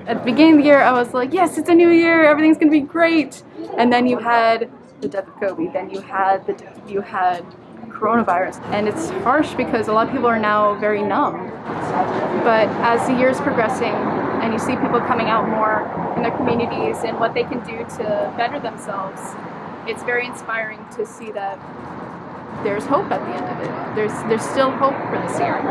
At the beginning of the year, I was like, yes, it's a new year, everything's gonna be great. And then you had the death of Kobe, then you had coronavirus. And it's harsh because a lot of people are now very numb. But as the year is progressing and you see people coming out more in their communities and what they can do to better themselves, it's very inspiring to see that there's hope at the end of it. There's still hope for this year.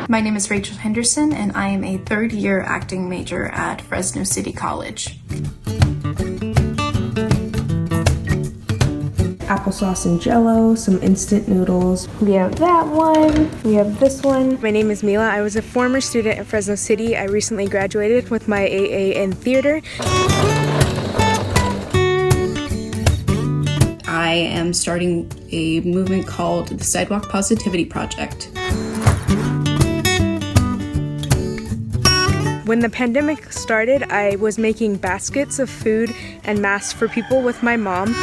My name is Rachel Henderson, and I am a third-year acting major at Fresno City College. Applesauce and Jell-O, some instant noodles. We have that one. We have this one. My name is Mila. I was a former student at Fresno City. I recently graduated with my AA in theater. I am starting a movement called the Sidewalk Positivity Project. When the pandemic started, I was making baskets of food and masks for people with my mom.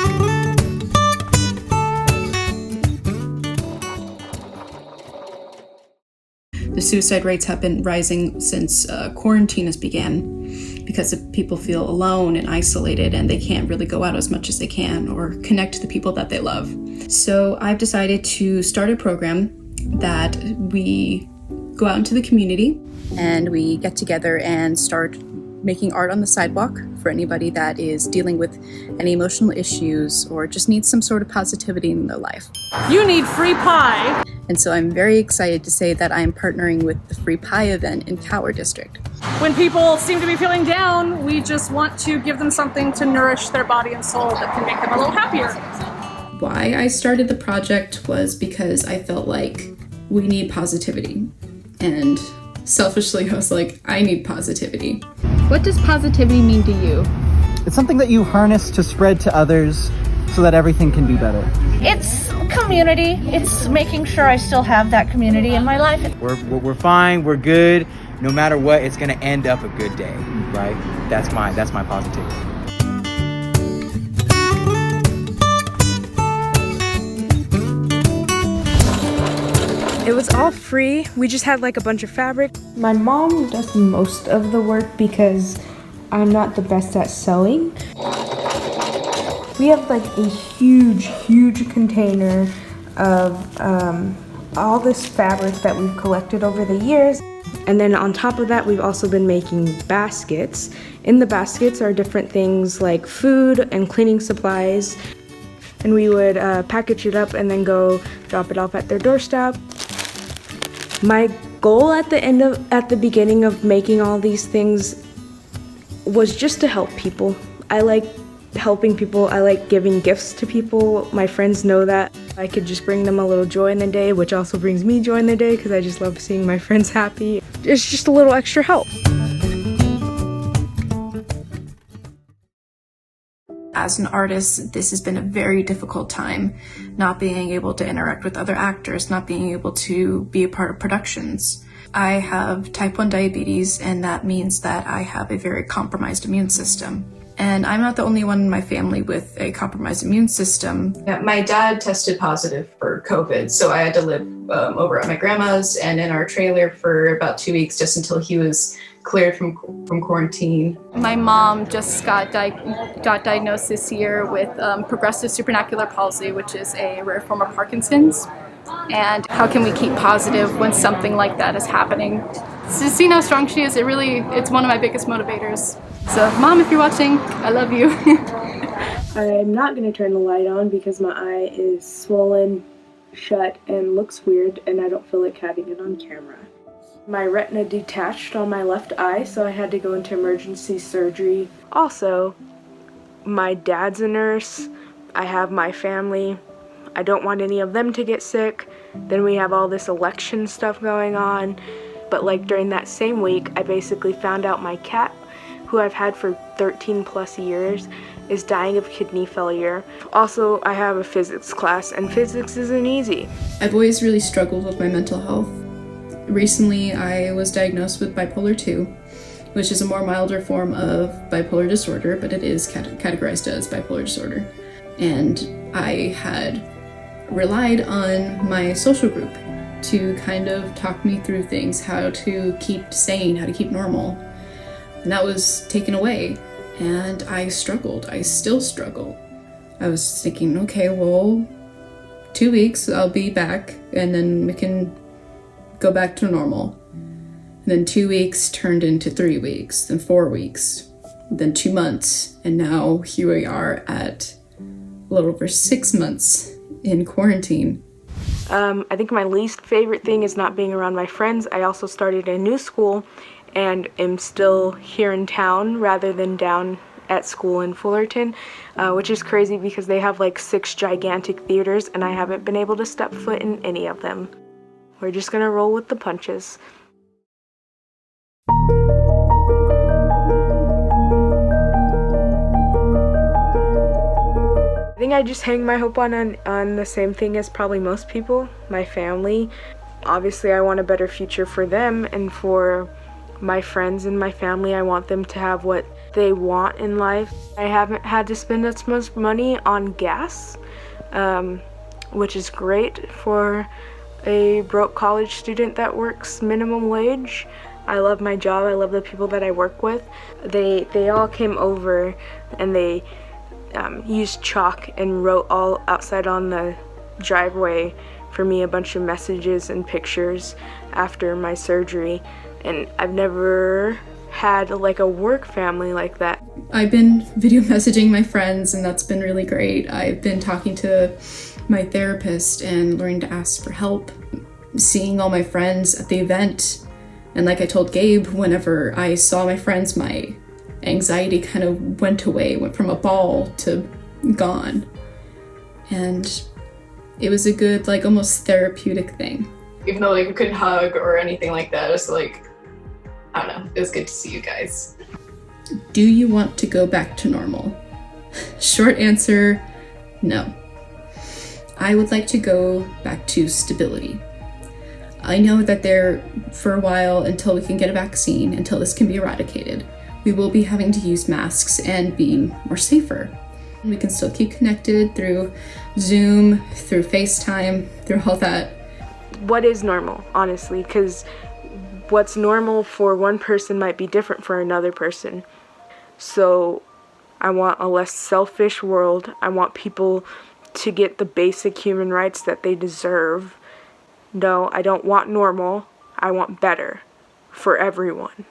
The suicide rates have been rising since quarantine has began because people feel alone and isolated and they can't really go out as much as they can or connect to the people that they love. So I've decided to start a program that we go out into the community and we get together and start making art on the sidewalk for anybody that is dealing with any emotional issues or just needs some sort of positivity in their life. You need free pie! And so I'm very excited to say that I am partnering with the Free Pie event in Tower District. When people seem to be feeling down, we just want to give them something to nourish their body and soul that can make them a little happier. Why I started the project was because I felt like we need positivity. And selfishly, I was like, I need positivity. What does positivity mean to you? It's something that you harness to spread to others so that everything can be better. It's community. It's making sure I still have that community in my life. We're fine, we're good. No matter what, it's gonna end up a good day, right? That's my positivity. It was all free. We just had like a bunch of fabric. My mom does most of the work because I'm not the best at sewing. We have like a huge container of all this fabric that we've collected over the years. And then on top of that, we've also been making baskets. In the baskets are different things like food and cleaning supplies. And we would package it up and then go drop it off at their doorstep. My goal at the beginning of making all these things was just to help people. I like helping people. I like giving gifts to people. My friends know that. I could just bring them a little joy in the day, which also brings me joy in the day because I just love seeing my friends happy. It's just a little extra help. As an artist, this has been a very difficult time, not being able to interact with other actors, not being able to be a part of productions. I have type 1 diabetes, and that means that I have a very compromised immune system. And I'm not the only one in my family with a compromised immune system. Yeah, my dad tested positive for COVID, so I had to live over at my grandma's and in our trailer for about 2 weeks just until he was cleared from quarantine. My mom just got diagnosed this year with progressive supranuclear palsy, which is a rare form of Parkinson's. And how can we keep positive when something like that is happening? To see how strong she is, it's one of my biggest motivators. So, Mom, if you're watching, I love you. I'm not going to turn the light on because my eye is swollen, shut, and looks weird, and I don't feel like having it on camera. My retina detached on my left eye, so I had to go into emergency surgery. Also, my dad's a nurse. I have my family. I don't want any of them to get sick. Then we have all this election stuff going on. But like during that same week, I basically found out my cat, who I've had for 13 plus years, is dying of kidney failure. Also, I have a physics class, and physics isn't easy. I've always really struggled with my mental health. Recently, I was diagnosed with bipolar 2, which is a more milder form of bipolar disorder, but it is categorized as bipolar disorder. And I had relied on my social group to kind of talk me through things, how to keep sane, how to keep normal. And that was taken away, and I struggled. I still struggle. I was thinking, okay, well, 2 weeks, I'll be back, and then we can go back to normal. And then 2 weeks turned into 3 weeks, then 4 weeks, then 2 months, and now here we are at a little over 6 months in quarantine. I think my least favorite thing is not being around my friends. I also started a new school and am still here in town rather than down at school in Fullerton, which is crazy because they have like 6 gigantic theaters and I haven't been able to step foot in any of them. We're just gonna roll with the punches. I think I just hang my hope on the same thing as probably most people, my family. Obviously, I want a better future for them and for my friends and my family. I want them to have what they want in life. I haven't had to spend as much money on gas, which is great for a broke college student that works minimum wage. I love my job. I love the people that I work with. They all came over and they used chalk and wrote all outside on the driveway for me a bunch of messages and pictures after my surgery. And I've never had like a work family like that. I've been video messaging my friends, and that's been really great. I've been talking to my therapist and learning to ask for help, seeing all my friends at the event. And like I told Gabe, whenever I saw my friends, my anxiety kind of went away, went from a ball to gone. And it was a good, like, almost therapeutic thing. Even though like we couldn't hug or anything like that, it was like, I don't know, it was good to see you guys. Do you want to go back to normal? Short answer, no. I would like to go back to stability. I know that for a while, until we can get a vaccine, until this can be eradicated, we will be having to use masks and be more safer. We can still keep connected through Zoom, through FaceTime, through all that. What is normal, honestly? Because what's normal for one person might be different for another person. So I want a less selfish world. I want people to get the basic human rights that they deserve. No, I don't want normal. I want better for everyone.